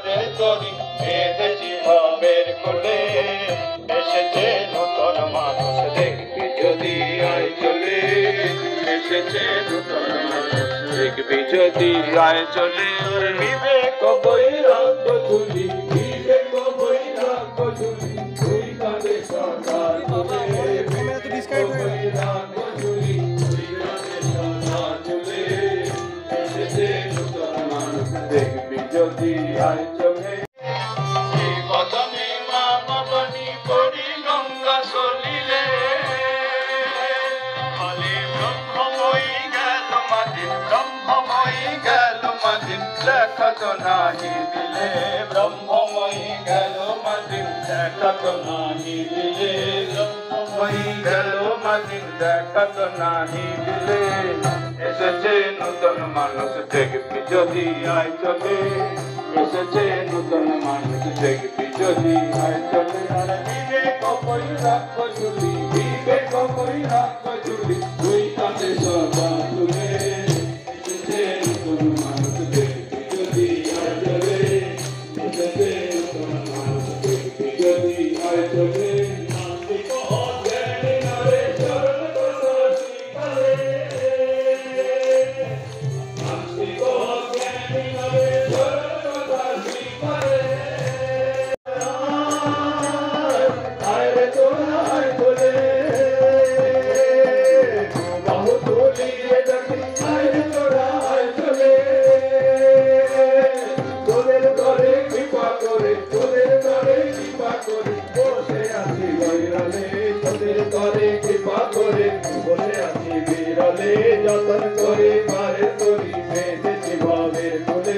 বারে তরি বেঁধেছি ভাবের কোলে এসেছে নতুন মানুষ দেখবি যদি আয় চলে এসেছে নতুন মানুষ দেখবি যদি আয় চলে বিবেক বৈরাগ্য তুলি বিবেক বৈরাগ্য তুলি তুই কাঁদে সরকার তোলে বিবেক বৈরাগ্য তুলি তুই কাঁদে সরকার তোলে এসেছে নতুন মানুষ দেখবি যদি আয় চলে এই বদনে মা বাবানি করি গঙ্গা সলিলে ফলে ব্রহ্মময়ী গেল মাদিন ব্রহ্মময়ী গেল মাদিন দেখা তো নাহি দিলে ব্রহ্মময়ী গেল মাদিন দেখা তো নাহি দিলে ব্রহ্মময়ী গেল মাদিন দেখা তো নাহি দিলে এসেছে নতুন মানুষ দেখবি যদি আয় চলে এসেছে নতুন মানুষ দেখবি যদি আয় চলে আর বিবেক বৈরাগ্য তুলি বিবেক বৈরাগ্য তুলি তুই কাঁদে সদা তুলে এসেছে নতুন মানুষ দেখবি যদি আয় চলে এসেছে নতুন মানুষ দেখবি যদি আয় চলে যতন করে বারে তরি বেঁধেছি ভাবের কোলে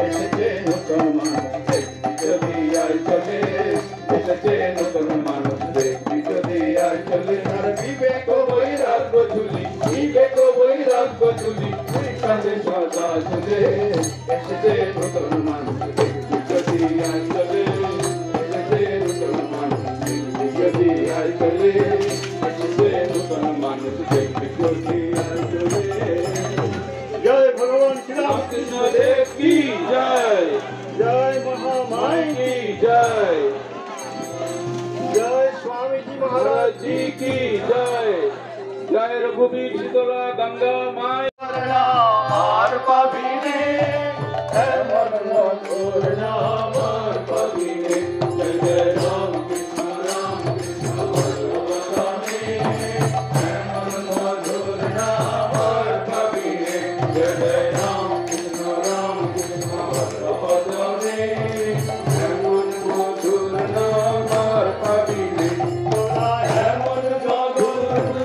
এসেছে নতুন মানুষ দেখবি যদি আয় চলে এসেছে নতুন মানুষ দেখবি যদি আয় চলে আর বিবেক বৈরাগ্য তুলি বিবেক বৈরাগ্য তুলি তুই কাঁদে সদা চলে এসেছে নতুন মানুষ দেখবি যদি আয় চলে এসেছে নতুন মানুষ দেখবি যদি আয় চলে এসেছে নতুন মানুষ দেখবি যদি जय भगवान श्री रामकृष्ण देव की जय जय महामाई की जय जय स्वामी जी महाराज जी की जय जय रघुवीर शीतला गंगा माई मार पाविने मन मधुर नाम पाविने जय जय राम कृष्ण भगवाने मन मधुर नाम पाविने जय जय राम कृष्ण भगवाने मन मधुर नाम पाविने मन जगत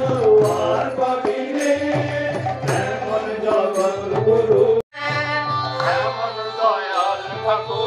पाविने मन जगत गुरु मन दयाल ठाकुर